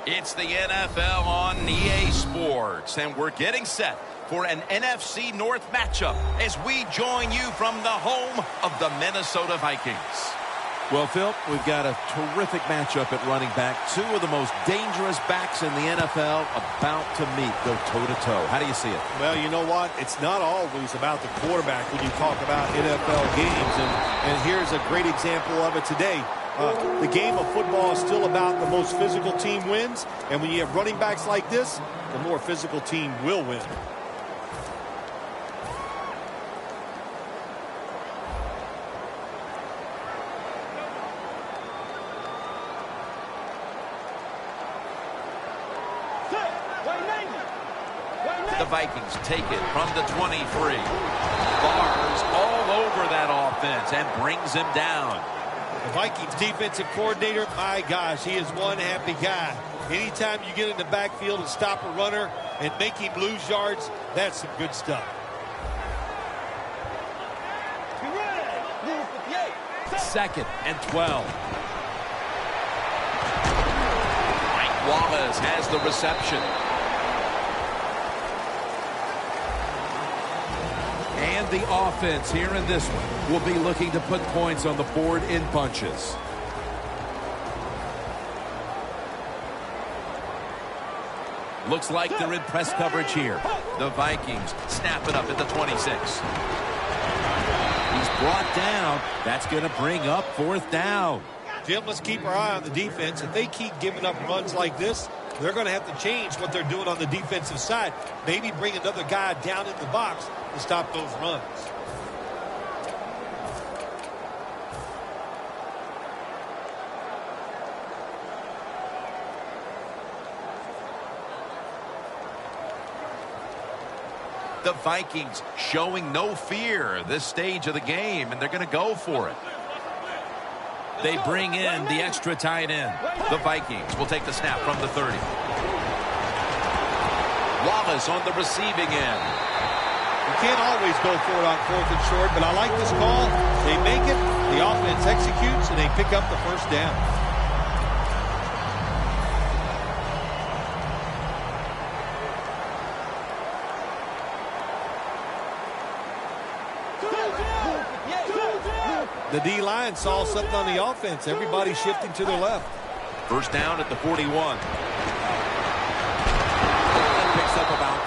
It's the NFL on EA Sports, and we're getting set for an NFC North matchup as we join you from the home of the Minnesota Vikings. Well, Phil, we've got a terrific matchup at running back. Two of the most dangerous backs in the NFL about to meet, go toe-to-toe. How do you see it? Well, you know what? It's not always about the quarterback when you talk about NFL games, and here's a great example of it today. The game of football is still about the most physical team wins, and when you have running backs like this, the more physical team will win. The Vikings take it from the 23. Bars all over that offense and brings him down. The Vikings defensive coordinator, my gosh, he is one happy guy. Anytime you get in the backfield and stop a runner and make him lose yards, that's some good stuff. Second and 12. Mike Wallace has the reception. And the offense here in this one will be looking to put points on the board in bunches. Looks like they're in press coverage here. The Vikings snap it up at the 26. He's brought down. That's going to bring up fourth down. Jim, let's keep our eye on the defense. If they keep giving up runs like this, they're going to have to change what they're doing on the defensive side. Maybe bring another guy down in the box to stop those runs. The Vikings showing no fear this stage of the game, and they're going to go for it. They bring in the extra tight end. The Vikings will take the snap from the 30. Wallace on the receiving end. You can't always go for it on fourth and short, but I like this call. They make it, the offense executes, and they pick up the first down. The D-line saw something on the offense. Everybody shifting to their left. First down at the 41. And picks up about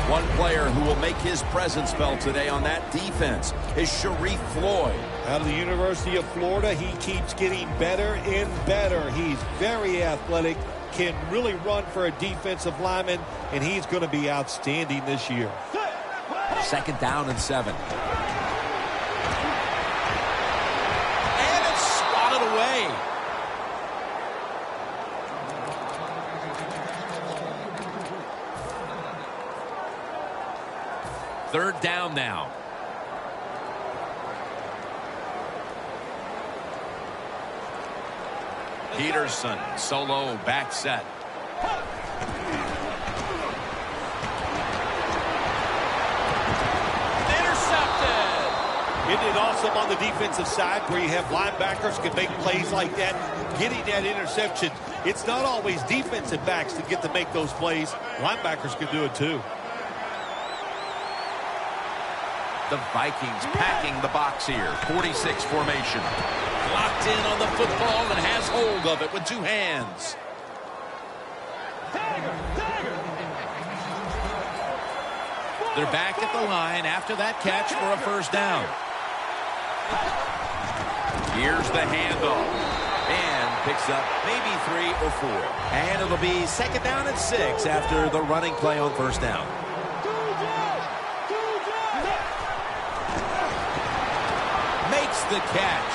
3. One player who will make his presence felt today on that defense is Sharif Floyd. Out of the University of Florida, he keeps getting better and better. He's very athletic, can really run for a defensive lineman, and he's going to be outstanding this year. Second down and 7. And it's swatted away. Third down now. Peterson, solo, back set. Isn't it awesome on the defensive side where you have linebackers can make plays like that, getting that interception? It's not always defensive backs that get to make those plays. Linebackers can do it too. The Vikings packing the box here. 46 formation. Locked in on the football and has hold of it with two hands. They're back at the line after that catch for a first down. Here's the handoff. And picks up maybe 3 or 4. And it'll be second down and 6 after the running play on first down. Makes the catch.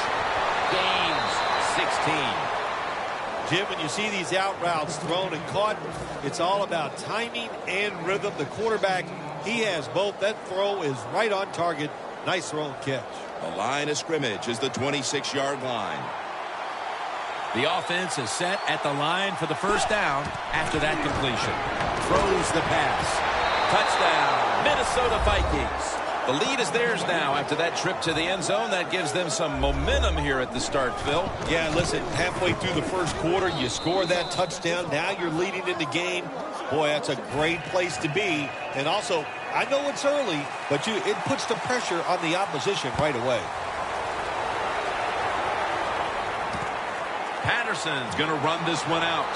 Gains 16. Jim, when you see these out routes thrown and caught, it's all about timing and rhythm. The quarterback, he has both. That throw is right on target. Nice throw and catch. The line of scrimmage is the 26-yard line. The offense is set at the line for the first down after that completion. Throws the pass. Touchdown, Minnesota Vikings. The lead is theirs now after that trip to the end zone. That gives them some momentum here at the start, Phil. Yeah, listen, halfway through the first quarter, you score that touchdown. Now you're leading in the game. Boy, that's a great place to be. And also, I know it's early, but it puts the pressure on the opposition right away. Patterson's going to run this one out.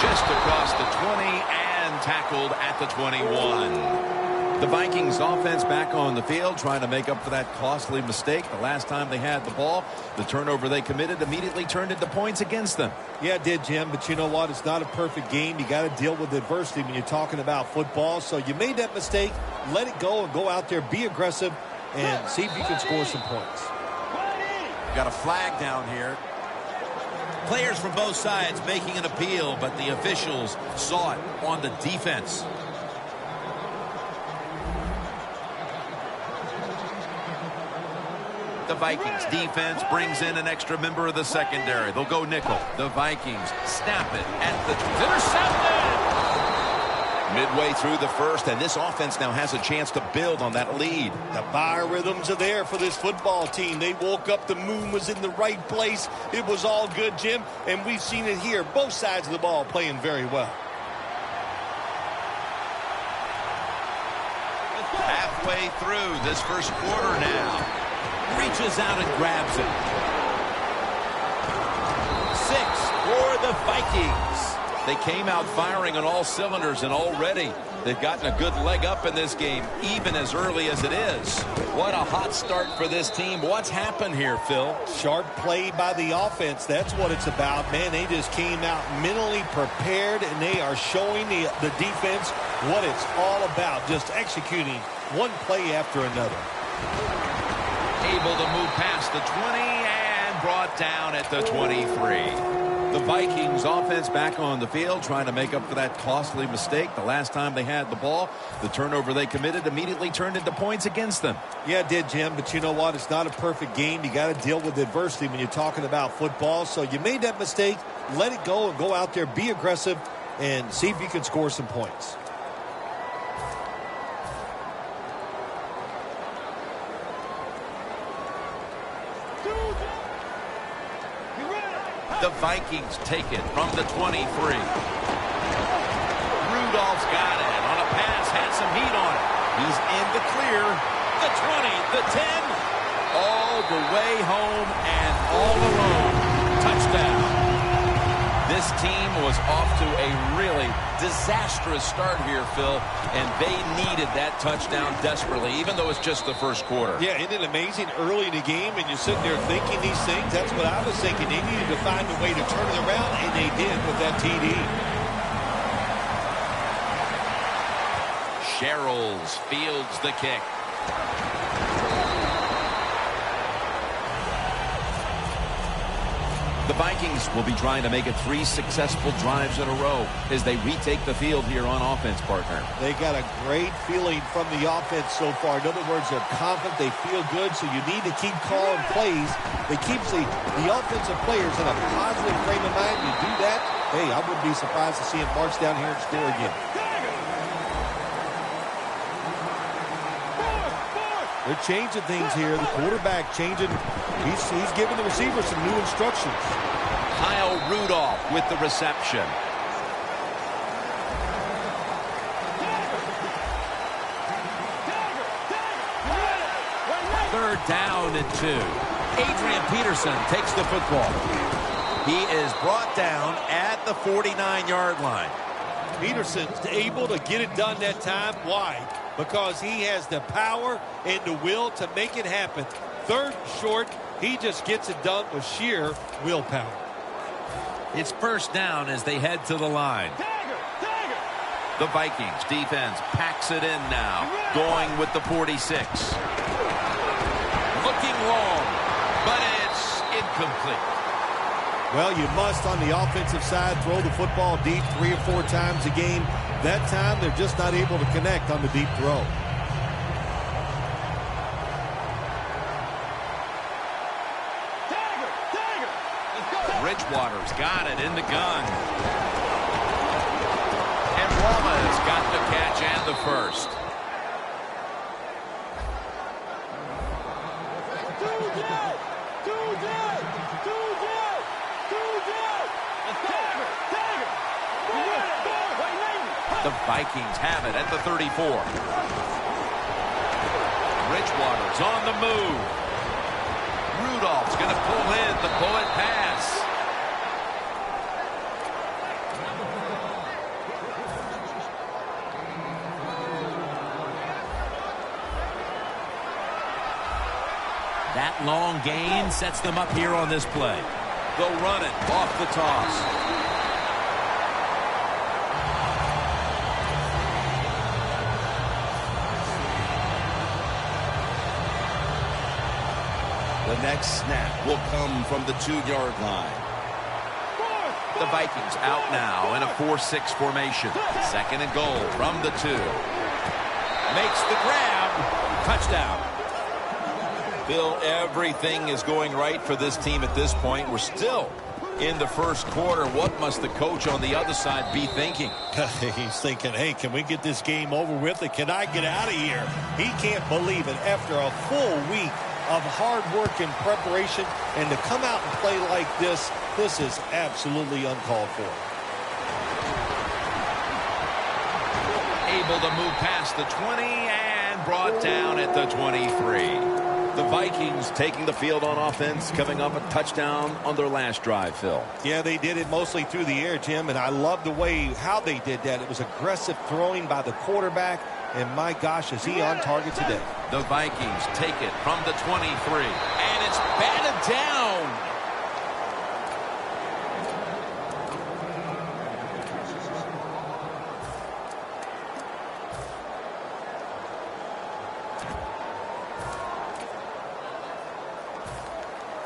Just across the 20 and tackled at the 21. The Vikings offense back on the field trying to make up for that costly mistake. The last time they had the ball, the turnover they committed immediately turned into points against them. Yeah, it did, Jim, but you know what? It's not a perfect game. You got to deal with adversity when you're talking about football. So you made that mistake. Let it go and go out there, be aggressive, and see if you can score some points. Got a flag down here. Players from both sides making an appeal, but the officials saw it on the defense. The Vikings defense brings in an extra member of the secondary. They'll go nickel. The Vikings snap it at the intercepted. Midway through the first, and this offense now has a chance to build on that lead. The biorhythms are there for this football team. They woke up, the moon was in the right place. It was all good, Jim, and we've seen it here. Both sides of the ball playing very well. Halfway through this first quarter now. Reaches out and grabs it. 6 for the Vikings. They came out firing on all cylinders, and already they've gotten a good leg up in this game, even as early as it is. What a hot start for this team. What's happened here, Phil? Sharp play by the offense. That's what it's about, man. They just came out mentally prepared, and they are showing the defense what it's all about, just executing one play after another. Able to move past the 20 and brought down at the 23. The Vikings offense back on the field trying to make up for that costly mistake. The last time they had the ball, the turnover they committed immediately turned into points against them. Yeah, it did, Jim, but you know what? It's not a perfect game. You got to deal with adversity when you're talking about football. So you made that mistake. Let it go and go out there, be aggressive, and see if you can score some points. The Vikings take it from the 23. Rudolph's got it on a pass, had some heat on it. He's in the clear. The 20, the 10, all the way home and all alone. Touchdown. This team was off to a really disastrous start here, Phil, and they needed that touchdown desperately, even though it's just the first quarter. Yeah, isn't it amazing early in the game and you're sitting there thinking these things? That's what I was thinking. They needed to find a way to turn it around, and they did with that TD. Sherrills fields the kick. The Vikings will be trying to make it 3 successful drives in a row as they retake the field here on offense, partner. They got a great feeling from the offense so far. In other words, they're confident, they feel good, so you need to keep calling plays. It keeps the offensive players in a positive frame of mind. You do that, hey, I wouldn't be surprised to see them march down here and score again. They're changing things here. The quarterback changing. He's giving the receiver some new instructions. Kyle Rudolph with the reception. Third down and 2. Adrian Peterson takes the football. He is brought down at the 49-yard line. Peterson's able to get it done that time. Why? Because he has the power and the will to make it happen. Third short, he just gets it done with sheer willpower. It's first down as they head to the line. The Vikings defense packs it in now, going with the 46. Looking long, but it's incomplete. Well, you must, on the offensive side, throw the football deep 3 or 4 times a game. That time, they're just not able to connect on the deep throw. Bridgewater's got it in the gun. And Wallace got the catch and the first. Vikings have it at the 34. Bridgewater's on the move. Rudolph's going to pull in the bullet pass. That long gain sets them up here on this play. They'll run it off the toss. The next snap will come from the 2-yard line. The Vikings out now in a 4-6 formation. Second and goal from the 2. Makes the grab. Touchdown. Bill, everything is going right for this team at this point. We're still in the first quarter. What must the coach on the other side be thinking? He's thinking, hey, can we get this game over with? And can I get out of here? He can't believe it. After a full week of hard work and preparation, and to come out and play like this is absolutely uncalled for. Able to move past the 20 and brought down at the 23. The Vikings taking the field on offense, coming up a touchdown on their last drive, Phil. Yeah, they did it mostly through the air, Jim, and I love the way how they did that. It was aggressive throwing by the quarterback, and my gosh, is he on target today. The Vikings take it from the 23, and it's batted down.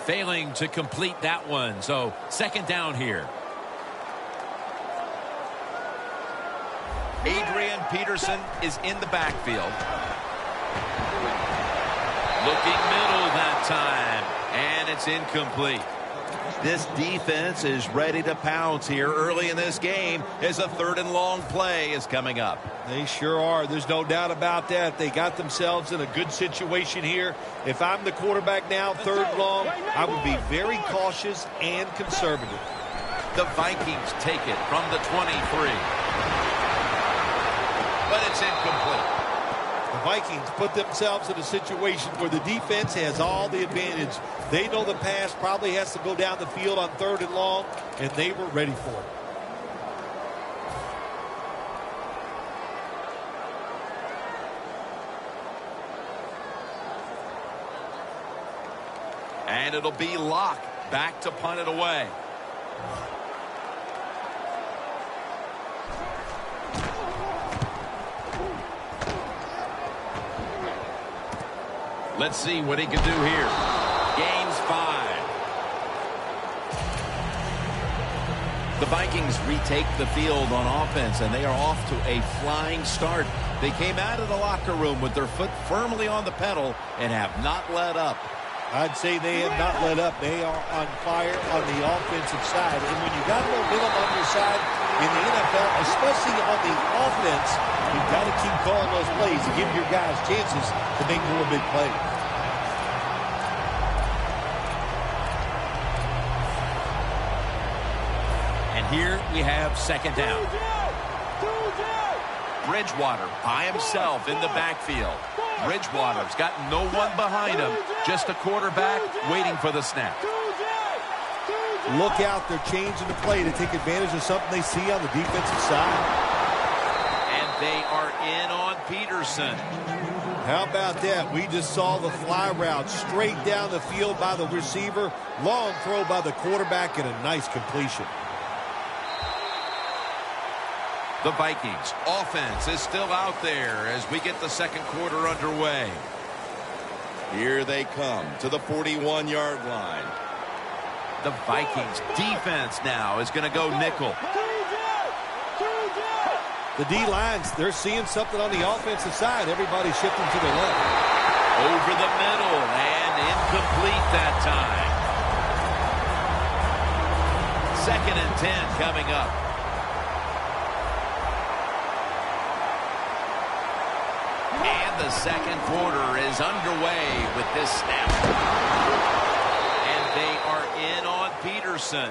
Failing to complete that one, so second down here. Adrian Peterson is in the backfield. Looking middle that time, and it's incomplete. This defense is ready to pounce here early in this game as a 3rd and long play is coming up. They sure are. There's no doubt about that. They got themselves in a good situation here. If I'm the quarterback now, 3rd and long, I would be very cautious and conservative. The Vikings take it from the 23. But it's incomplete. The Vikings put themselves in a situation where the defense has all the advantage. They know the pass probably has to go down the field on 3rd and long, and they were ready for it. And it'll be Locke back to punt it away. Let's see what he can do here. Gains 5. The Vikings retake the field on offense, and they are off to a flying start. They came out of the locker room with their foot firmly on the pedal and have not let up. I'd say they have not let up. They are on fire on the offensive side. And when you got momentum on your side in the NFL, especially on the offense, you've got to keep calling those plays to give your guys chances to make more big plays. And here we have second down. Bridgewater by himself in the backfield. Bridgewater's got no one behind him, just a quarterback waiting for the snap. Look out, they're changing the play to take advantage of something they see on the defensive side. And they are in on Peterson. How about that? We just saw the fly route straight down the field by the receiver. Long throw by the quarterback and a nice completion. The Vikings offense is still out there as we get the second quarter underway. Here they come to the 41-yard line. The Vikings defense now is going to go nickel. The D-lines, they're seeing something on the offensive side. Everybody's shifting to the left. Over the middle and incomplete that time. 2nd and 10 coming up. And the second quarter is underway with this snap. And they are in on Peterson.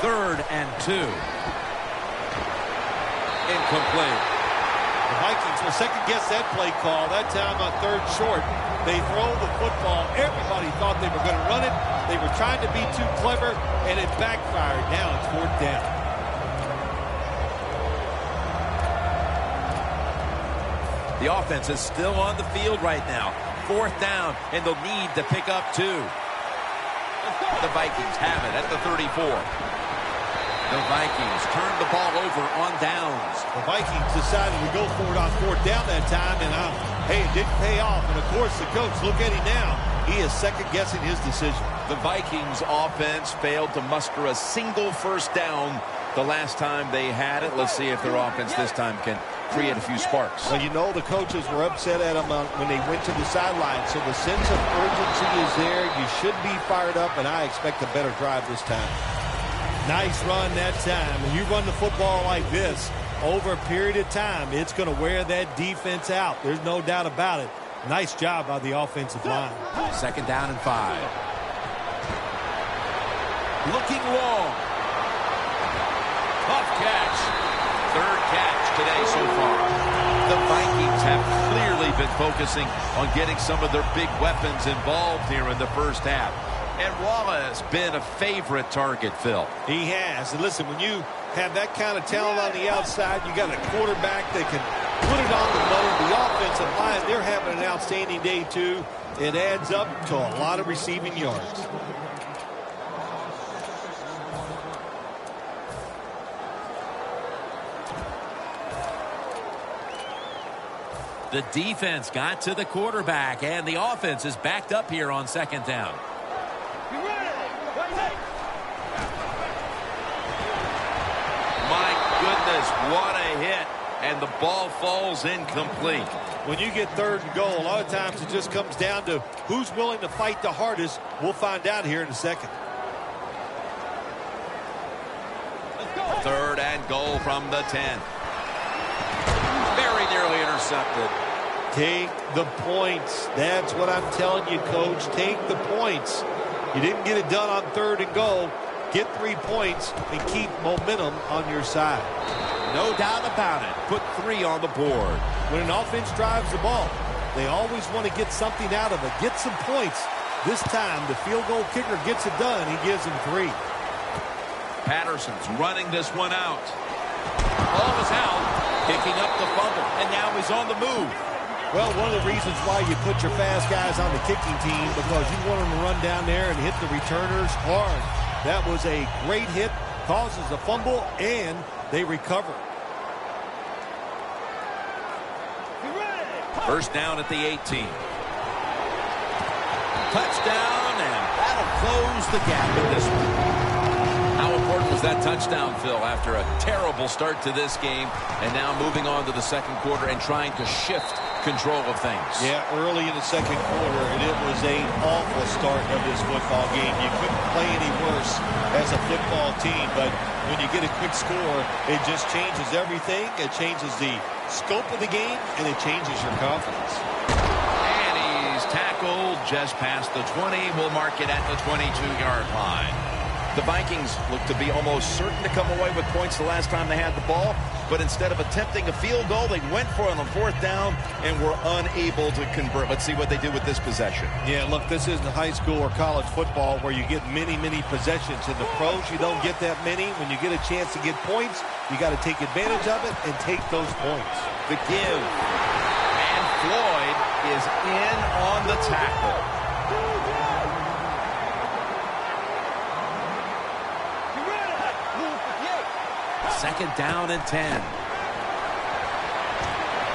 3rd and 2. Incomplete. The Vikings will second-guess that play call. That time on 3rd short. They throw the football. Everybody thought they were going to run it. They were trying to be too clever, and it backfired. Now it's 4th down. The offense is still on the field right now. 4th down, and they'll need to pick up 2. The Vikings have it at the 34. The Vikings turn the ball over on downs. The Vikings decided to go for it on 4th down that time, and hey, it didn't pay off. And, of course, the coach, look at him now. He is second-guessing his decision. The Vikings offense failed to muster a single 1st down the last time they had it. Let's see if their offense this time can create a few sparks. Well, you know the coaches were upset at them when they went to the sideline, so the sense of urgency is there. You should be fired up, and I expect a better drive this time. Nice run that time. When you run the football like this over a period of time, it's going to wear that defense out. There's no doubt about it. Nice job by the offensive line. 2nd down and 5. Looking long. Tough catch. 3rd catch today so far. The Vikings have clearly been focusing on getting some of their big weapons involved here in the 1st half. And Wallace been a favorite target, Phil. He has. And listen, when you have that kind of talent on the outside, you got a quarterback that can put it on the money. The offensive line, they're having an outstanding day, too. It adds up to a lot of receiving yards. The defense got to the quarterback, and the offense is backed up here on 2nd down. My goodness, what a hit. And the ball falls incomplete. When you get 3rd and goal, a lot of times it just comes down to who's willing to fight the hardest. We'll find out here in a second. 3rd and goal from the 10. Very nearly intercepted. Take the points. That's what I'm telling you, Coach. Take the points. You didn't get it done on 3rd and goal. Get 3 points and keep momentum on your side. No doubt about it. Put 3 on the board. When an offense drives the ball, they always want to get something out of it. Get some points. This time, the field goal kicker gets it done. He gives them 3. Patterson's running this one out. Ball is out. Picking up the fumble. And now he's on the move. Well, one of the reasons why you put your fast guys on the kicking team, because you want them to run down there and hit the returners hard. That was a great hit, causes a fumble, and they recover. 1st down at the 18. Touchdown, and that'll close the gap in this one. How important was that touchdown, Phil, after a terrible start to this game, and now moving on to the 2nd quarter and trying to shift control of things? Yeah, early in the 2nd quarter, and it was an awful start of this football game. You couldn't play any worse as a football team, but when you get a quick score, it just changes everything. It changes the scope of the game, and it changes your confidence. And he's tackled just past the 20. We'll mark it at the 22-yard line. The Vikings look to be almost certain to come away with points the last time they had the ball, but instead of attempting a field goal, they went for it on 4th down and were unable to convert. Let's see what they do with this possession. Yeah, look, this isn't high school or college football where you get many, many possessions. In the pros, you don't get that many. When you get a chance to get points, you got to take advantage of it and take those points. The give. And Floyd is in on the tackle. 2nd down and 10.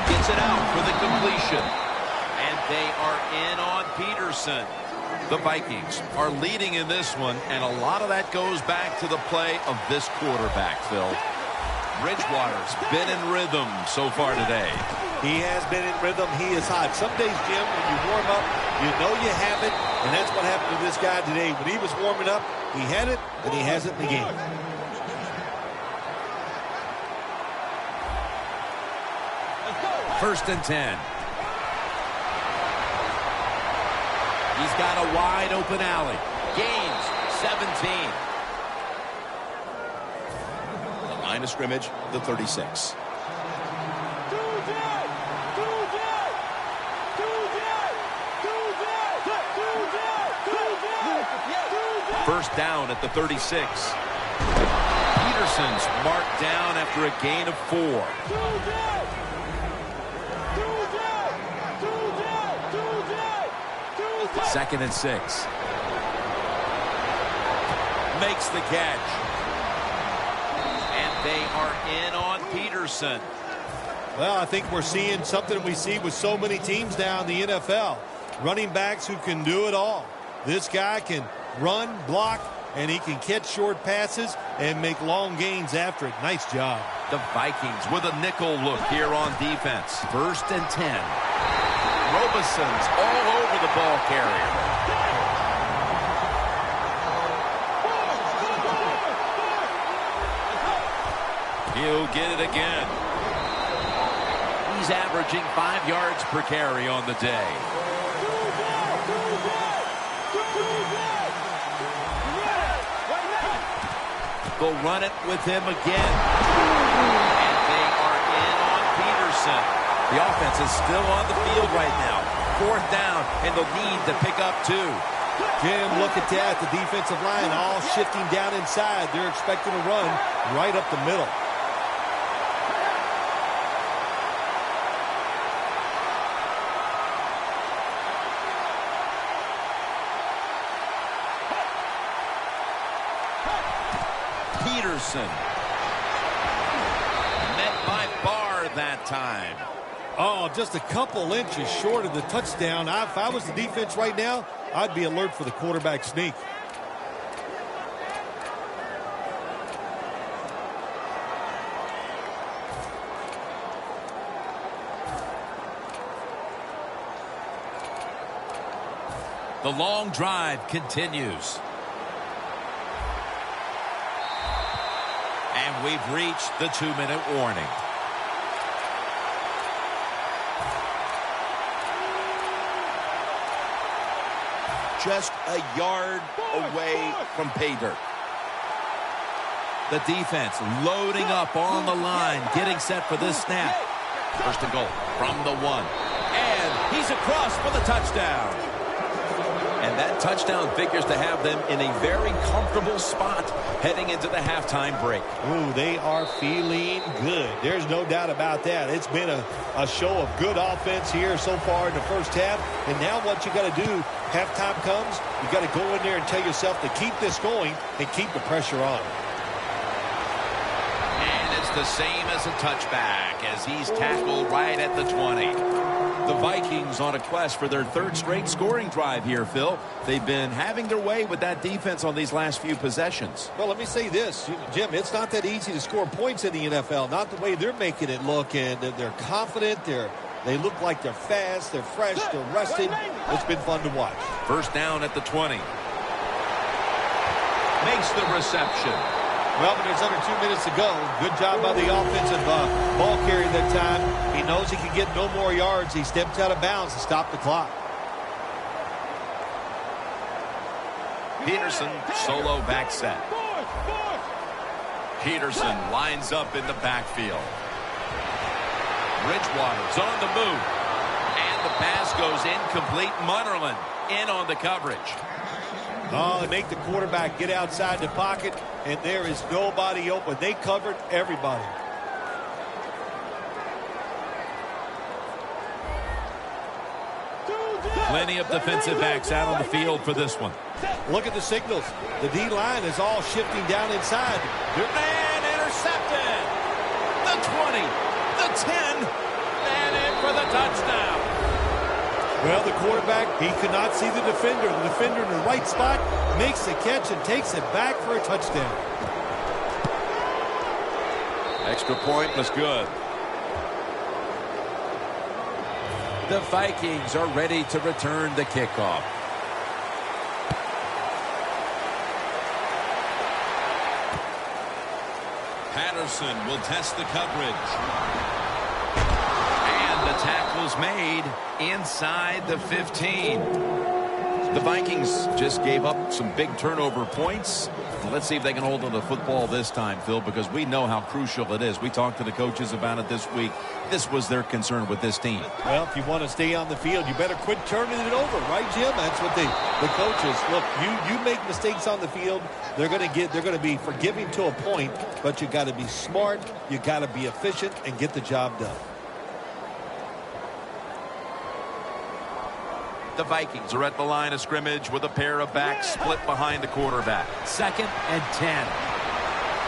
Gets it out for the completion. And they are in on Peterson. The Vikings are leading in this one, and a lot of that goes back to the play of this quarterback, Phil. Bridgewater's been in rhythm so far today. He has been in rhythm. He is hot. Some days, Jim, when you warm up, you know you have it, and that's what happened to this guy today. When he was warming up, he had it, and he has it in the game. First and 10. He's got a wide open alley. Gains 17. Line of scrimmage, the 36. First down at the 36. Peterson's marked down after a gain of 4. Second and 6. Makes the catch. And they are in on Peterson. Well, I think we're seeing something we see with so many teams now in the NFL. Running backs who can do it all. This guy can run, block, and he can catch short passes and make long gains after it. Nice job. The Vikings with a nickel look here on defense. First and 10. Robison's all over the ball carrier. He'll get it again. He's averaging 5 yards per carry on the day. They'll run it with him again. And they are in on Peterson. The offense is still on the field right now. Fourth down, and they'll need to pick up 2. Jim, look at that. The defensive line all shifting down inside. They're expecting to run right up the middle. Peterson met by Barr that time. Oh, just a couple inches short of the touchdown. If I was the defense right now, I'd be alert for the quarterback sneak. The long drive continues. And we've reached the 2-minute warning. Just a yard away from pay dirt. The defense loading up on the line, getting set for this snap. First and goal from the 1. And he's across for the touchdown. And that touchdown figures to have them in a very comfortable spot heading into the halftime break. Ooh, they are feeling good. There's no doubt about that. It's been a show of good offense here so far in the first half. And now what you got to do, halftime comes, you got to go in there and tell yourself to keep this going and keep the pressure on. And it's the same as a touchback as he's tackled right at the 20. The Vikings on a quest for their 3rd straight scoring drive here, Phil. They've been having their way with that defense on these last few possessions. Well, let me say this, Jim, it's not that easy to score points in the NFL, not the way they're making it look, and they're confident, they look like they're fast, they're fresh, they're rested. It's been fun to watch. First down at the 20. Makes the reception. Well, but there's under 2 minutes to go. Good job by the offensive ball carrier that time. He knows he can get no more yards. He stepped out of bounds to stop the clock. Peterson, solo back set. Peterson lines up in the backfield. Bridgewater's on the move. And the pass goes incomplete. Munnerlyn in on the coverage. Oh, they make the quarterback get outside the pocket, and there is nobody open. They covered everybody. Plenty of defensive backs out on the field for this one. Look at the signals. The D-line is all shifting down inside. And intercepted. The 20, the 10, and in for the touchdown. Well, the quarterback, he could not see the defender. The defender in the right spot makes the catch and takes it back for a touchdown. Extra point was good. The Vikings are ready to return the kickoff. Patterson will test the coverage. The tackle's made inside the 15. The Vikings just gave up some big turnover points. Let's see if they can hold on to the football this time, Phil, because we know how crucial it is. We talked to the coaches about it this week. This was their concern with this team. Well, if you want to stay on the field, you better quit turning it over, right, Jim? That's what the coaches look. You make mistakes on the field, they're going to be forgiving to a point, but you got to be smart, you got to be efficient, and get the job done. The Vikings are at the line of scrimmage with a pair of backs split behind the quarterback. 2nd and 10.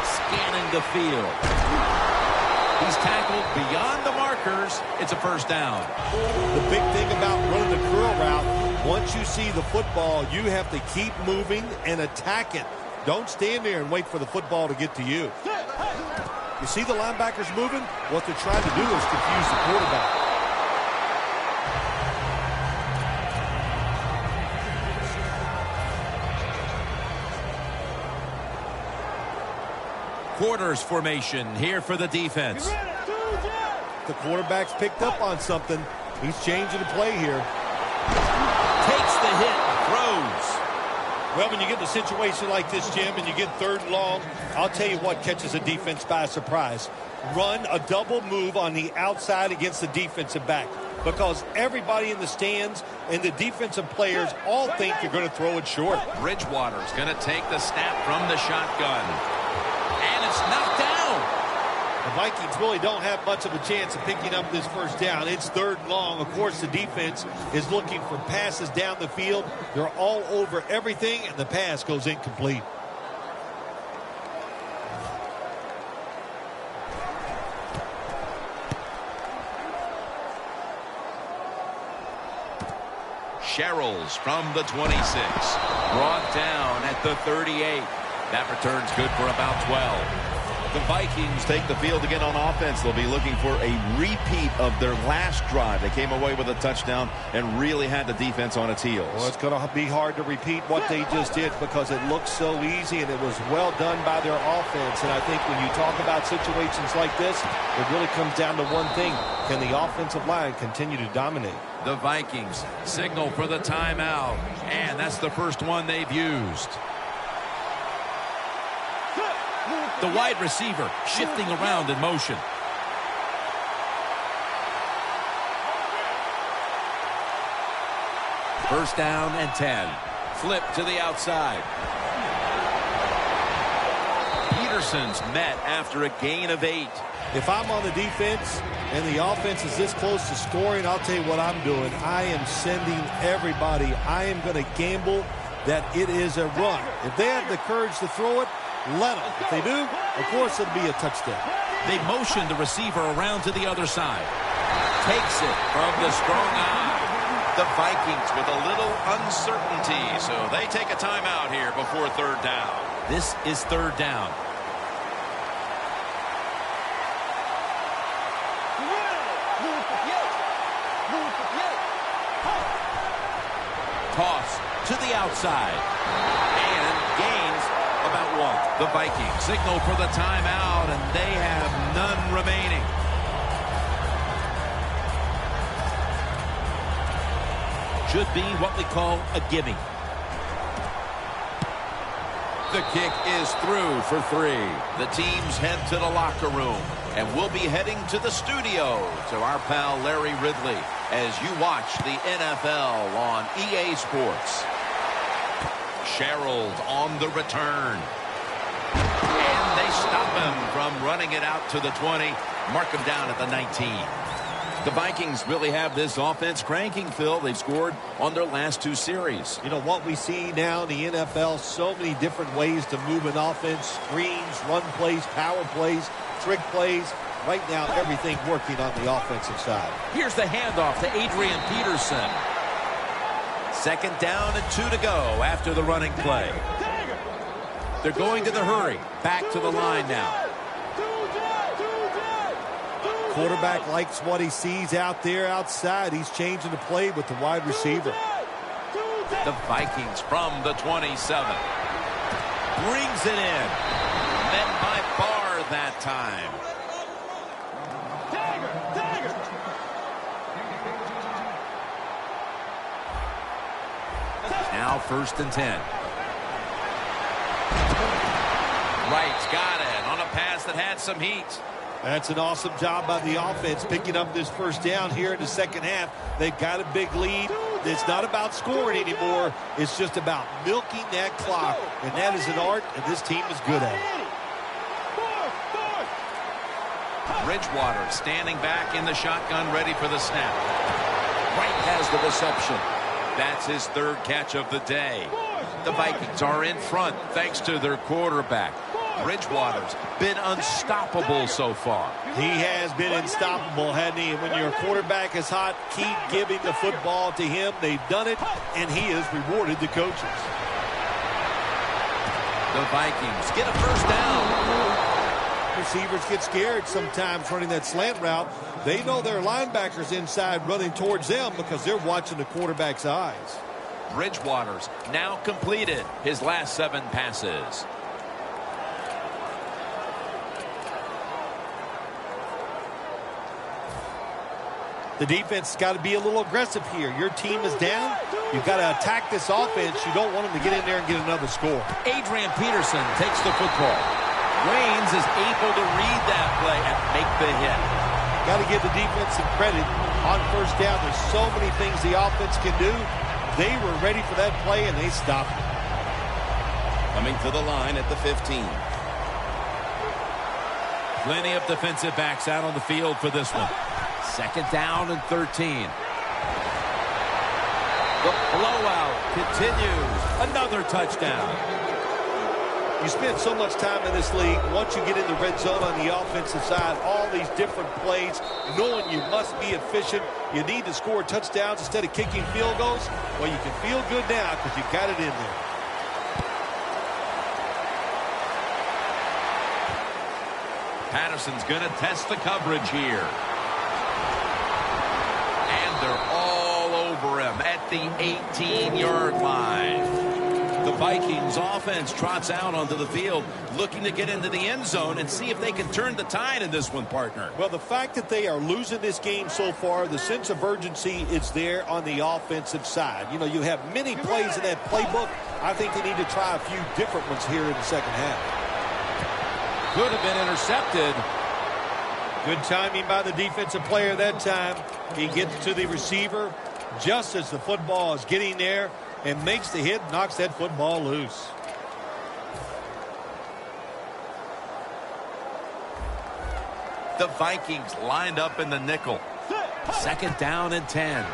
Scanning the field. He's tackled beyond the markers. It's a first down. The big thing about running the curl route, once you see the football, you have to keep moving and attack it. Don't stand there and wait for the football to get to you. You see the linebackers moving? What they're trying to do is confuse the quarterback. Quarters formation here for the defense. The quarterback's picked up on something. He's changing the play here. Takes the hit, throws. Well, when you get in a situation like this, Jim, and you get 3rd and long, I'll tell you what catches a defense by surprise. Run a double move on the outside against the defensive back, because everybody in the stands and the defensive players all think you're going to throw it short. Bridgewater's going to take the snap from the shotgun. And it's knocked down. The Vikings really don't have much of a chance of picking up this first down. It's 3rd and long. Of course, the defense is looking for passes down the field. They're all over everything, and the pass goes incomplete. Sherrills from the 26. Brought down at the 38. That return's good for about 12. The Vikings take the field again on offense. They'll be looking for a repeat of their last drive. They came away with a touchdown and really had the defense on its heels. Well, it's going to be hard to repeat what they just did because it looked so easy and it was well done by their offense. And I think when you talk about situations like this, it really comes down to one thing. Can the offensive line continue to dominate? The Vikings signal for the timeout, and that's the first one they've used. The wide receiver shifting around in motion. First down and 10. Flip to the outside. Peterson's met after a gain of 8. If I'm on the defense and the offense is this close to scoring, I'll tell you what I'm doing. I am sending everybody. I am going to gamble that it is a run. If they have the courage to throw it, let them. If they do, of course, it'll be a touchdown. They motion the receiver around to the other side. Takes it from the strong eye. The Vikings with a little uncertainty, so they take a timeout here before 3rd down. This is 3rd down. Toss to the outside. And gains about 1. The Vikings signal for the timeout, and they have none remaining. Should be what we call a gimme. The kick is through for 3. The teams head to the locker room, and we'll be heading to the studio to our pal Larry Ridley as you watch the NFL on EA Sports. Sherrills on the return. And they stop him from running it out to the 20. Mark him down at the 19. The Vikings really have this offense cranking, Phil. They've scored on their last 2 series. You know, what we see now in the NFL, so many different ways to move an offense. Screens, run plays, power plays, trick plays. Right now, everything working on the offensive side. Here's the handoff to Adrian Peterson. 2nd down and 2 to go after the running play. They're going to the hurry. Back to the line now. Quarterback likes what he sees out there outside. He's changing the play with the wide receiver. The Vikings from the 27. Brings it in. Met by Barr that time. Now 1st and 10. Wright's got it on a pass that had some heat. That's an awesome job by the offense picking up this first down here in the second half. They've got a big lead. It's not about scoring anymore. It's just about milking that clock. And that is an art, and this team is good at it. Bridgewater standing back in the shotgun, ready for the snap. Wright has the reception. That's his third catch of the day. The Vikings are in front thanks to their quarterback. Bridgewater's been unstoppable so far. He has been unstoppable, hasn't he? And when your quarterback is hot, keep giving the football to him. They've done it, and he has rewarded the coaches. The Vikings get a first down. Receivers get scared sometimes running that slant route. They know their linebackers inside running towards them because they're watching the quarterback's eyes. Bridgewater's now completed his last 7 passes. The defense has got to be a little aggressive here. Your team is down. You've got to attack this offense. You don't want them to get in there and get another score. Adrian Peterson takes the football. Waynes is able to read that play and make the hit. Got to give the defense some credit on first down. There's so many things the offense can do. They were ready for that play, and they stopped it. Coming to the line at the 15. Plenty of defensive backs out on the field for this one. Second down and 13. The blowout continues. Another touchdown. You spend so much time in this league. Once you get in the red zone on the offensive side, all these different plays, knowing you must be efficient. You need to score touchdowns instead of kicking field goals. Well, you can feel good now because you got it in there. Patterson's going to test the coverage here. And they're all over him at the 18-yard line. The Vikings offense trots out onto the field, looking to get into the end zone and see if they can turn the tide in this one, partner. Well, the fact that they are losing this game so far, the sense of urgency is there on the offensive side. You know, you have many plays in that playbook. I think they need to try a few different ones here in the second half. Could have been intercepted. Good timing by the defensive player that time. He gets to the receiver just as the football is getting there and makes the hit, knocks that football loose. The Vikings lined up in the nickel. Second down and 10.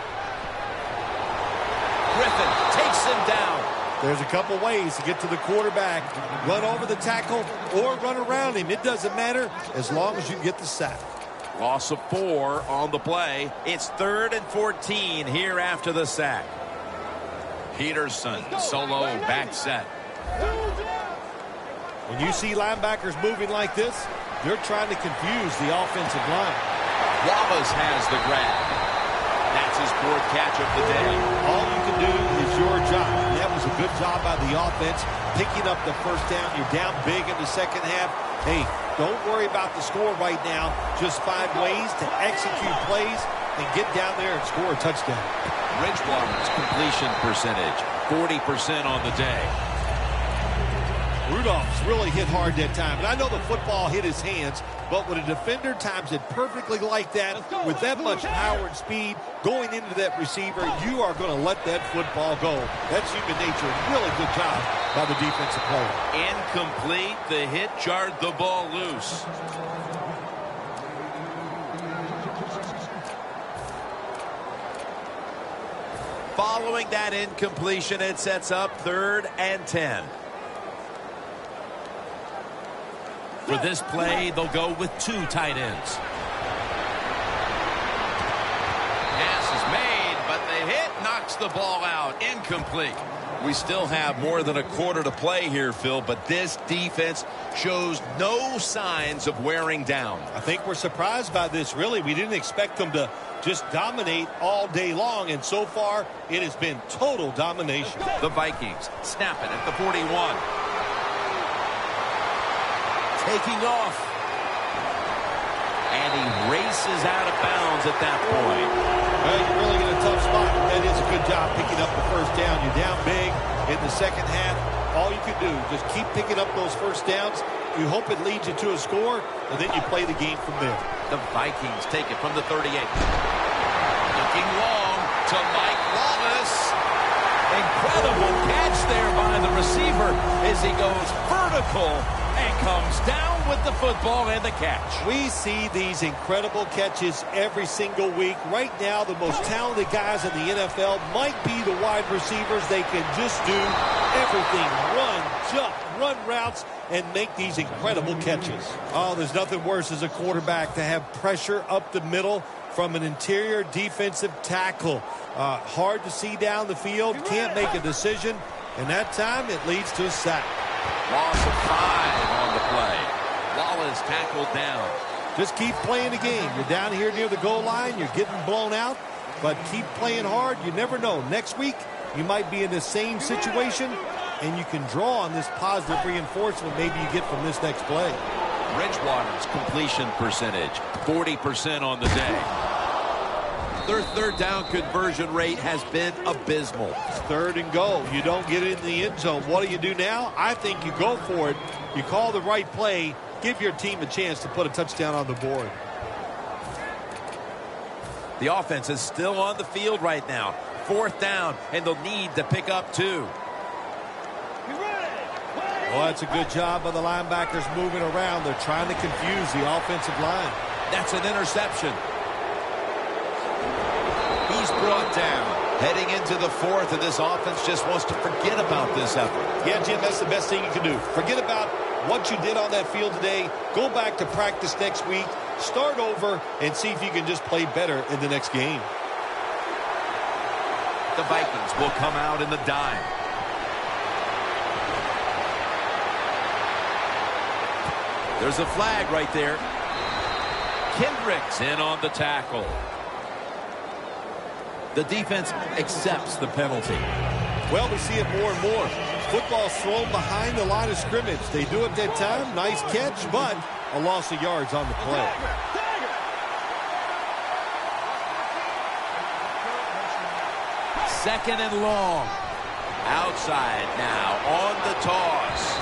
Griffin takes him down. There's a couple ways to get to the quarterback. Run over the tackle or run around him. It doesn't matter as long as you get the sack. Loss of 4 on the play. It's 3rd and 14 here after the sack. Peterson solo back set. When you see linebackers moving like this, they're trying to confuse the offensive line. Wallace has the grab. That's his 4th catch of the day. All you can do is your job. And that was a good job by the offense, picking up the first down. You're down big in the second half. Hey, don't worry about the score right now. Just find ways to execute plays and get down there and score a touchdown. Bridgewater's completion percentage, 40% on the day. Rudolph's really hit hard that time. And I know the football hit his hands, but when a defender times it perfectly like that, with that much power and speed going into that receiver, you are going to let that football go. That's human nature. Really good job by the defensive player. Incomplete. The hit jarred the ball loose. Following that incompletion, it sets up 3rd and 10. For this play, they'll go with 2 tight ends. Pass is made, but the hit knocks the ball out. Incomplete. We still have more than a quarter to play here, Phil, but this defense shows no signs of wearing down. I think we're surprised by this, really. We didn't expect them to just dominate all day long, and so far, it has been total domination. The Vikings snap it at the 41. Taking off. And he races out of bounds at that point. Well, you're really in a tough spot. That is a good job picking up the first down. You're down big in the second half. All you can do. Just keep picking up those first downs. You hope it leads you to a score, and then you play the game from there. The Vikings take it from the 38. Looking long to Mike Wallace. Incredible catch there by the receiver as he goes vertical and comes down with the football and the catch. We see these incredible catches every single week. Right now, the most talented guys in the NFL might be the wide receivers. They can just do everything. Run, jump, run routes, and make these incredible catches. Oh, there's nothing worse as a quarterback to have pressure up the middle from an interior defensive tackle. Hard to see down the field, can't make a decision, and that time it leads to a sack. Loss of 5 on the play. Wallace tackled down. Just keep playing the game. You're down here near the goal line, you're getting blown out, but keep playing hard. You never know. Next week, you might be in the same situation, and you can draw on this positive reinforcement maybe you get from this next play. Bridgewater's completion percentage, 40% on the day. Their third down conversion rate has been abysmal. It's 3rd and goal. You don't get it in the end zone. What do you do now? I think you go for it. You call the right play. Give your team a chance to put a touchdown on the board. The offense is still on the field right now. 4th down, and they'll need to pick up 2. Well, that's a good job by the linebackers moving around. They're trying to confuse the offensive line. That's an interception. He's brought down. Heading into the 4th, and this offense just wants to forget about this effort. Yeah, Jim, that's the best thing you can do. Forget about what you did on that field today. Go back to practice next week. Start over and see if you can just play better in the next game. The Vikings will come out in the dime. There's a flag right there. Kendricks in on the tackle. The defense accepts the penalty. Well, we see it more and more. Football's thrown behind the line of scrimmage. They do it that time. Nice catch, but a loss of yards on the play. Second and long. Outside now on the toss.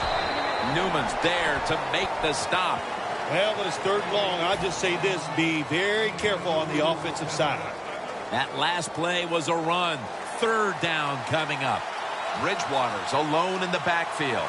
Newman's there to make the stop. Well, but it's 3rd and long. I'll just say this. Be very careful on the offensive side. That last play was a run. 3rd down coming up. Bridgewater's alone in the backfield.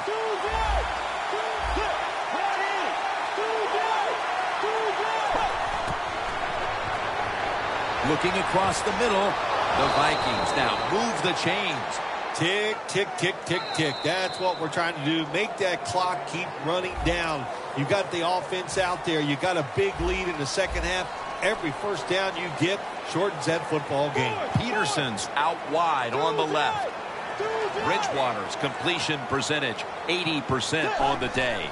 Looking across the middle, the Vikings now move the chains. Tick, tick, tick, tick, tick. That's what we're trying to do. Make that clock keep running down. You got the offense out there. You got a big lead in the second half. Every first down you get shortens that football game. Peterson's out wide on the left. Bridgewater's completion percentage, 80% on the day.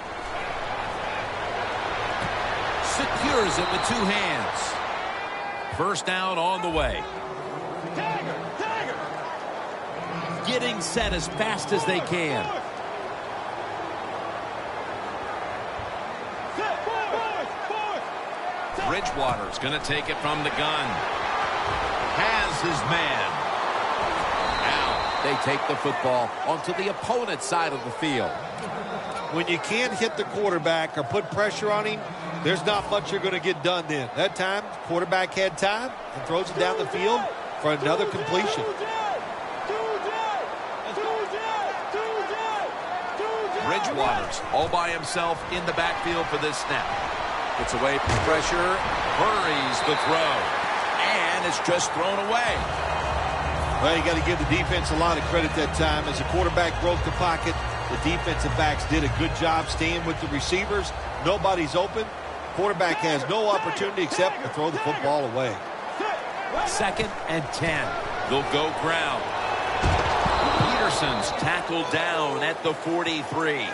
Secures it with 2 hands. First down on the way. Getting set as fast as they can. Bridgewater's going to take it from the gun. Has his man. Now they take the football onto the opponent's side of the field. When you can't hit the quarterback or put pressure on him, there's not much you're going to get done then. That time, quarterback had time and throws it down the field for another completion. Bridgewater's all by himself in the backfield for this snap. Gets away from pressure, hurries the throw, and it's just thrown away. Well, you got to give the defense a lot of credit that time. As the quarterback broke the pocket, the defensive backs did a good job staying with the receivers. Nobody's open. Quarterback has no opportunity except to throw the football away. 2nd and 10. They'll go ground. Peterson's tackled down at the 43.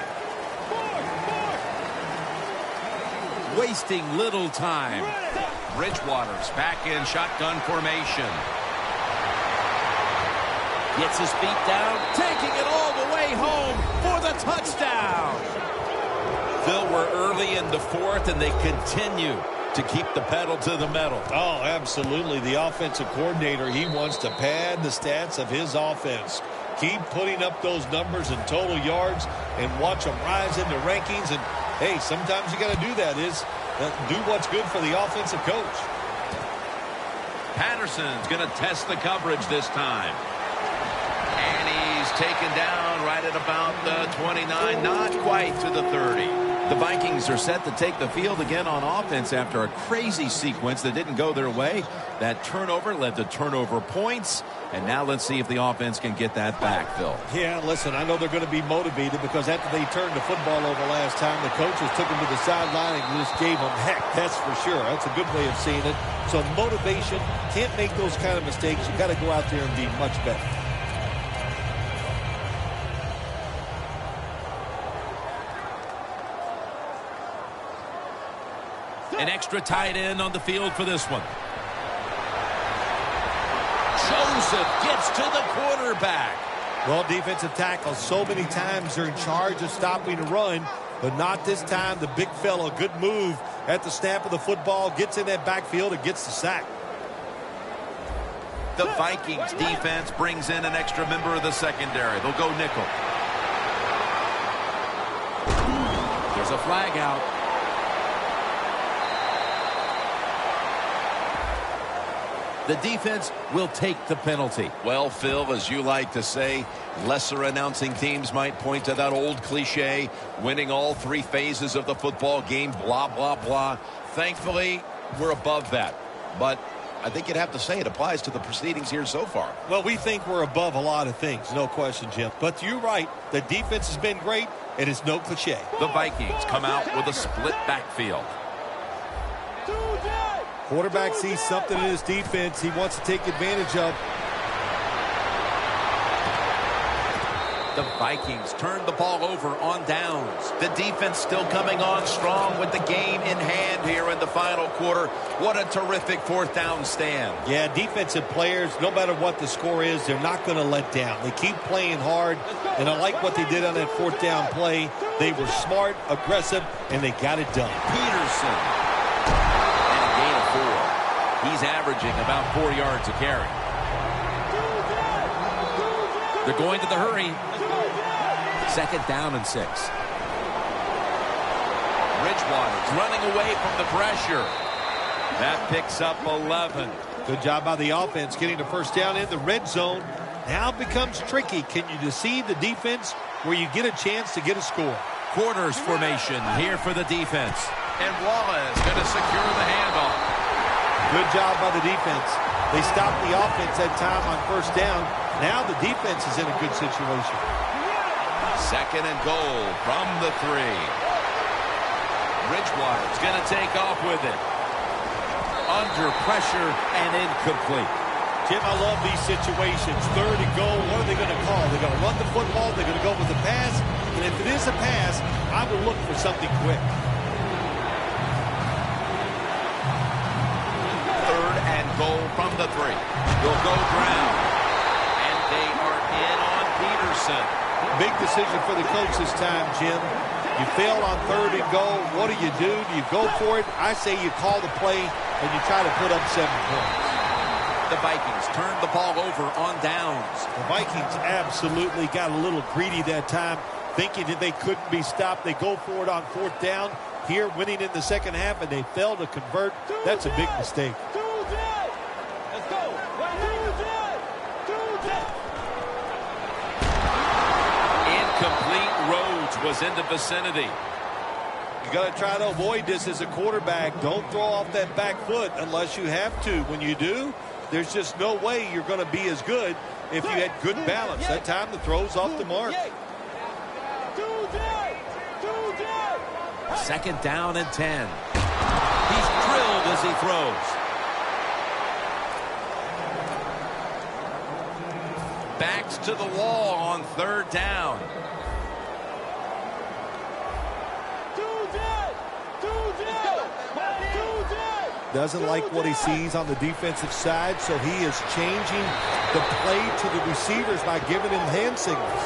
Wasting little time. Bridgewater's back in shotgun formation. Gets his feet down, taking it all the way home for the touchdown. Phil, we're early in the 4th, and they continue to keep the pedal to the metal. Oh, absolutely. The offensive coordinator, he wants to pad the stats of his offense. Keep putting up those numbers in total yards and watch them rise in the rankings. And, hey, sometimes you got to do that do what's good for the offensive coach. Patterson's going to test the coverage this time. And he's taken down right at about the 29, not quite to the 30. The Vikings are set to take the field again on offense after a crazy sequence that didn't go their way. That turnover led to turnover points. And now let's see if the offense can get that back, Phil. Yeah, listen, I know they're going to be motivated because after they turned the football over last time, the coaches took them to the sideline and just gave them heck. That's for sure. That's a good way of seeing it. So motivation, can't make those kind of mistakes. You got to go out there and be much better. An extra tight end on the field for this one. Joseph gets to the quarterback. Well, defensive tackle, so many times they're in charge of stopping the run, but not this time. The big fellow, good move at the snap of the football, gets in that backfield and gets the sack. The Vikings defense brings in an extra member of the secondary. They'll go nickel. There's a flag out. The defense will take the penalty. Well, Phil, as you like to say, lesser announcing teams might point to that old cliche, winning all three phases of the football game, blah, blah, blah. Thankfully, we're above that. But I think you'd have to say it applies to the proceedings here so far. Well, we think we're above a lot of things, no question, Jim. But you're right. The defense has been great, and it's no cliche. The Vikings come out with a split backfield. Quarterback sees something in his defense he wants to take advantage of. The Vikings turn the ball over on downs. The defense still coming on strong with the game in hand here in the final quarter. What a terrific fourth down stand. Yeah, defensive players, no matter what the score is, they're not going to let down. They keep playing hard, and I like what they did on that fourth down play. They were smart, aggressive, and they got it done. Peterson. He's averaging about 4 yards a carry. They're going to the hurry. 2nd down and 6. Bridgewater's running away from the pressure. That picks up 11. Good job by the offense getting the first down in the red zone. Now it becomes tricky. Can you deceive the defense where you get a chance to get a score? Quarters formation here for the defense. And Wallace going to secure the handoff. Good job by the defense. They stopped the offense that time on first down. Now the defense is in a good situation. 2nd and goal from the 3. Bridgewater's going to take off with it. Under pressure and incomplete. Jim, I love these situations. 3rd and goal. What are they going to call? They're going to run the football. They're going to go with the pass. And if it is a pass, I would look for something quick. 3rd and goal from the 3. They'll go ground. And they are in on Peterson. Big decision for the coach this time, Jim. You failed on 3rd and goal. What do? Do you go for it? I say you call the play and you try to put up 7 points. The Vikings turn the ball over on downs. The Vikings absolutely got a little greedy that time, thinking that they couldn't be stopped. They go for it on 4th down. Here, winning in the second half, and they fail to convert. That's a big mistake. Incomplete. Rhodes was in the vicinity. You got to try to avoid this as a quarterback. Don't throw off that back foot unless you have to. When you do, there's just no way you're going to be as good if you had good balance. That time the throw's off the mark. 2nd down and 10. He's drilled as he throws. Backs to the wall on 3rd down. Doesn't like what he sees on the defensive side, so he is changing the play to the receivers by giving him hand signals.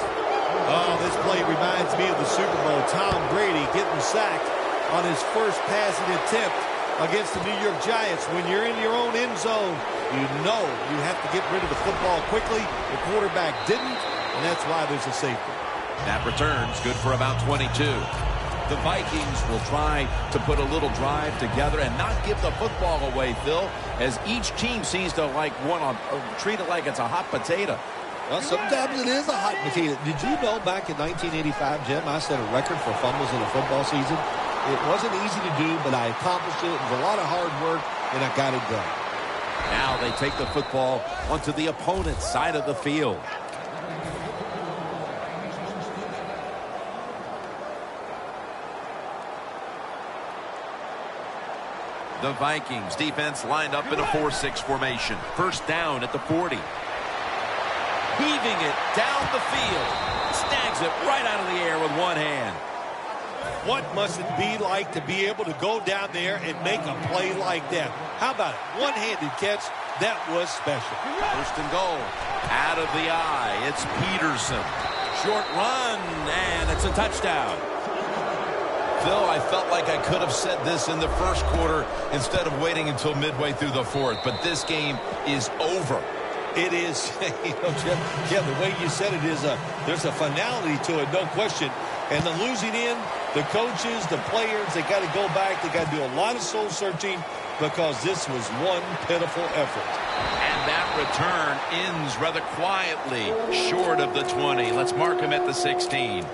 Oh, this play reminds me of the Super Bowl. Tom Brady getting sacked on his first passing attempt against the New York Giants. When you're in your own end zone, you know you have to get rid of the football quickly. The quarterback didn't, and that's why there's a safety. That return's good for about 22. The Vikings will try to put a little drive together and not give the football away, Phil, as each team seems to treat it like it's a hot potato. Well, sometimes it is a hot potato. Did you know back in 1985, Jim, I set a record for fumbles in a football season? It wasn't easy to do, but I accomplished it. It was a lot of hard work, and I got it done. Now they take the football onto the opponent's side of the field. The Vikings defense lined up in a 4-6 formation. First down at the 40. Heaving it down the field. Snags it right out of the air with one hand. What must it be like to be able to go down there and make a play like that? How about it? One-handed catch. That was special. First and goal. Out of the eye. It's Peterson. Short run, and it's a touchdown. Phil, I felt like I could have said this in the first quarter instead of waiting until midway through the fourth, but this game is over. It is, Jim, the way you said it is, there's a finality to it, no question. And the losing end, the coaches, the players, they got to go back. They got to do a lot of soul searching because this was one pitiful effort. And that return ends rather quietly short of the 20. Let's mark him at the 16.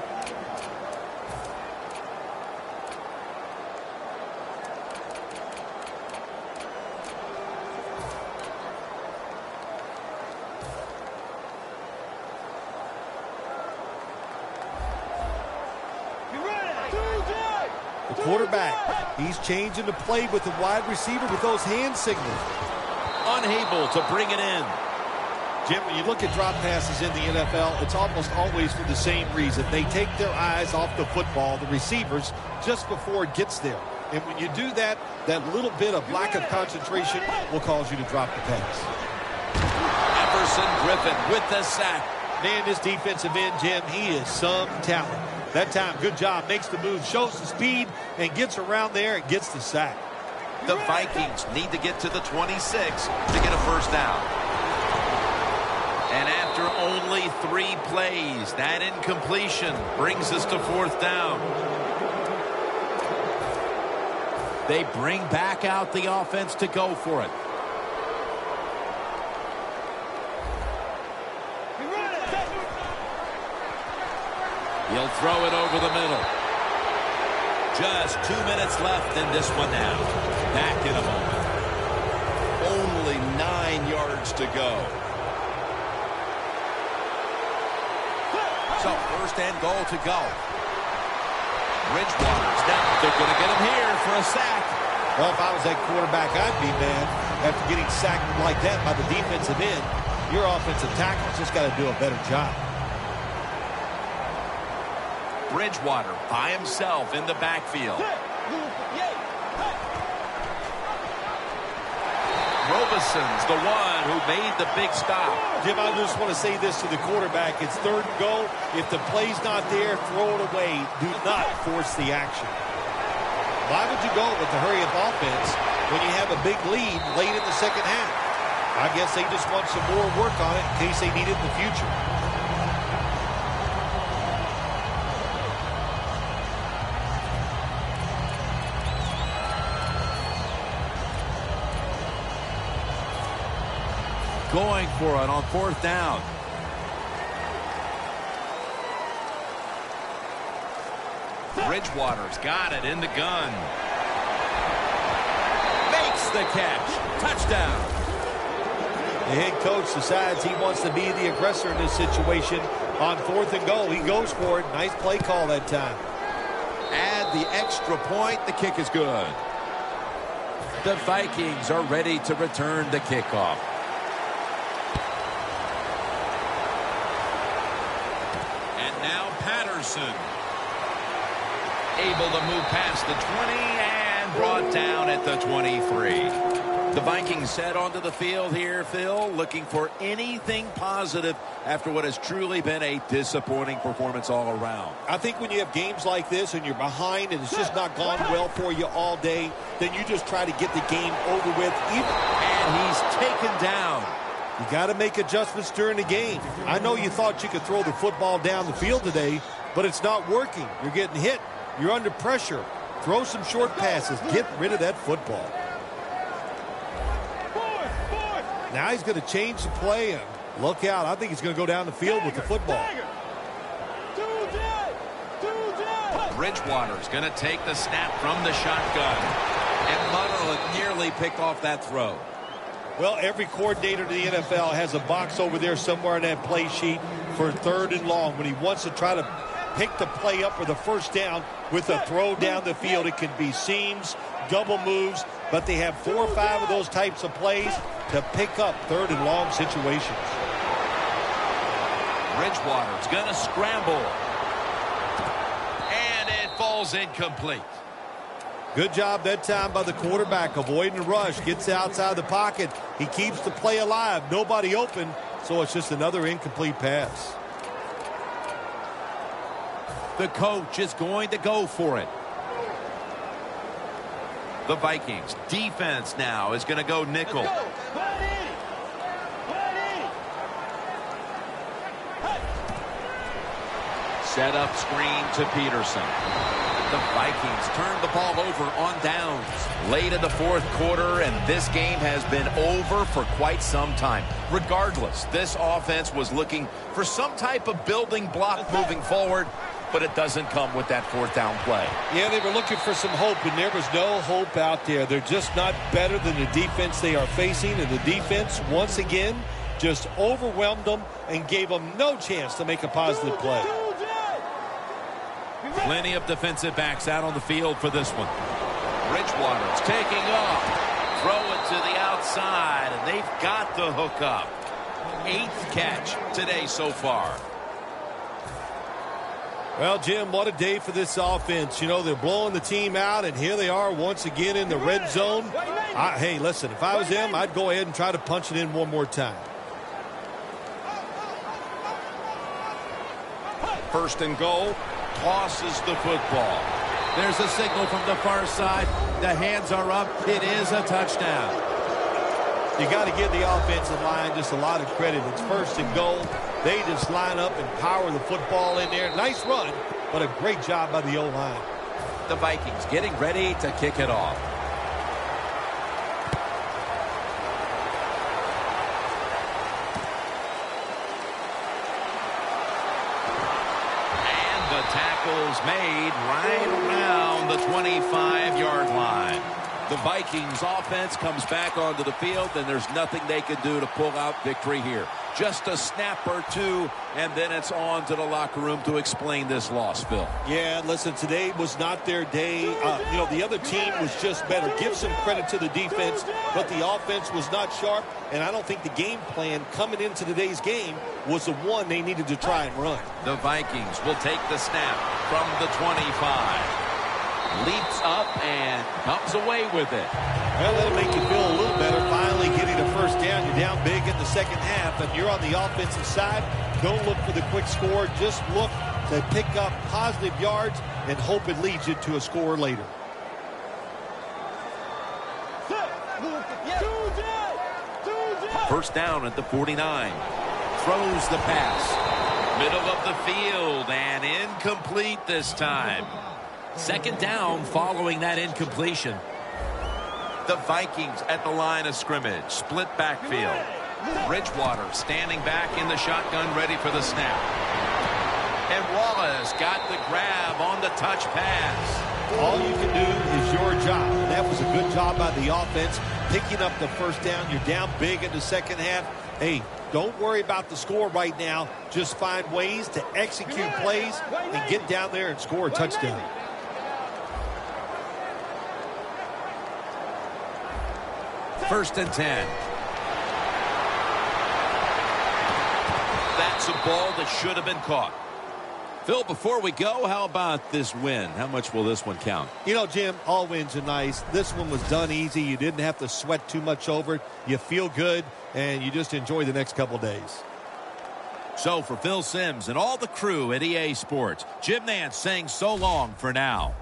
Quarterback, he's changing the play with the wide receiver with those hand signals. Unable to bring it in. Jim, when you look at drop passes in the NFL, it's almost always for the same reason. They take their eyes off the football, the receivers, just before it gets there. And when you do that, that little bit of lack of concentration will cause you to drop the pass. Everson Griffin with the sack. Man, this defensive end, Jim, he is some talent. That time, good job, makes the move, shows the speed, and gets around there and gets the sack. The Vikings need to get to the 26 to get a first down. And after only 3 plays, that incompletion brings us to fourth down. They bring back out the offense to go for it. He'll throw it over the middle. Just 2 minutes left in this one now. Back in a moment. Only 9 yards to go. So first and goal to go. Bridgewater's down. They're going to get him here for a sack. Well, if I was that quarterback, I'd be mad after getting sacked like that by the defensive end. Your offensive tackle's just got to do a better job. Bridgewater by himself in the backfield. Robison's the one who made the big stop. Jim, I just want to say this to the quarterback. It's third and goal. If the play's not there, throw it away. Do not force the action. Why would you go with the hurry-up offense when you have a big lead late in the second half? I guess they just want some more work on it in case they need it in the future. Going for it on fourth down. Bridgewater's got it in the gun. Makes the catch. Touchdown. The head coach decides he wants to be the aggressor in this situation. On fourth and goal, he goes for it. Nice play call that time. Add the extra point. The kick is good. The Vikings are ready to return the kickoff. Patterson able to move past the 20 and brought down at the 23. The Vikings head onto the field here, Phil, looking for anything positive after what has truly been a disappointing performance all around. I think when you have games like this and you're behind and it's just not gone well for you all day, then you just try to get the game over with. And he's taken down. You got to make adjustments during the game. I know you thought you could throw the football down the field today, but it's not working. You're getting hit. You're under pressure. Throw some short passes. Get rid of that football. Now he's going to change the play, and look out. I think he's going to go down the field with the football. Bridgewater's going to take the snap from the shotgun. And Mutterland nearly picked off that throw. Well, every coordinator in the NFL has a box over there somewhere on that play sheet for 3rd and long. When he wants to try to pick the play up for the first down with a throw down the field, it can be seams, double moves, but they have 4 or 5 of those types of plays to pick up 3rd and long situations. Bridgewater's going to scramble. And it falls incomplete. Good job that time by the quarterback, avoiding the rush, gets outside the pocket. He keeps the play alive. Nobody open, so it's just another incomplete pass. The coach is going to go for it. The Vikings defense now is going to go nickel. Set up screen to Peterson. The Vikings turn the ball over on downs. Late in the 4th quarter, and this game has been over for quite some time. Regardless, this offense was looking for some type of building block moving forward, but it doesn't come with that 4th down play. Yeah, they were looking for some hope, and there was no hope out there. They're just not better than the defense they are facing, and the defense, once again, just overwhelmed them and gave them no chance to make a positive play. Plenty of defensive backs out on the field for this one. Bridgewater's taking off. Throw it to the outside, and they've got the hook up. 8th catch today so far. Well, Jim, what a day for this offense. You know, they're blowing the team out, and here they are once again in the red zone. Hey, listen, if I was them, I'd go ahead and try to punch it in one more time. 1st and goal. Tosses the football. There's a signal from the far side. The hands are up. It is a touchdown. You got to give the offensive line just a lot of credit. It's 1st and goal. They just line up and power the football in there. Nice run, but a great job by the O-line. The Vikings getting ready to kick it off. Tackles made right around the 25-yard line. The Vikings offense comes back onto the field, and there's nothing they can do to pull out victory here. Just a snap or two, and then it's on to the locker room to explain this loss, Phil. Yeah, listen, today was not their day. You know, the other team was just better. Give some credit to the defense, but the offense was not sharp, and I don't think the game plan coming into today's game was the one they needed to try and run. The Vikings will take the snap from the 25. Leaps up and comes away with it. Well, that'll make you feel a little better. Finally getting a 1st down. You're down big in the 2nd half, and you're on the offensive side. Don't look for the quick score. Just look to pick up positive yards and hope it leads you to a score later. First down at the 49. Throws the pass. Middle of the field and incomplete this time. 2nd down following that incompletion. The Vikings at the line of scrimmage. Split backfield. Bridgewater standing back in the shotgun, ready for the snap. And Wallace got the grab on the touch pass. All you can do is your job. And that was a good job by the offense, picking up the 1st down. You're down big in the 2nd half. Hey, don't worry about the score right now. Just find ways to execute plays and get down there and score a touchdown. First and 10. That's a ball that should have been caught. Phil, before we go, how about this win? How much will this one count? You know, Jim, all wins are nice. This one was done easy. You didn't have to sweat too much over it. You feel good, and you just enjoy the next couple days. So for Phil Simms and all the crew at EA Sports, Jim Nance saying so long for now.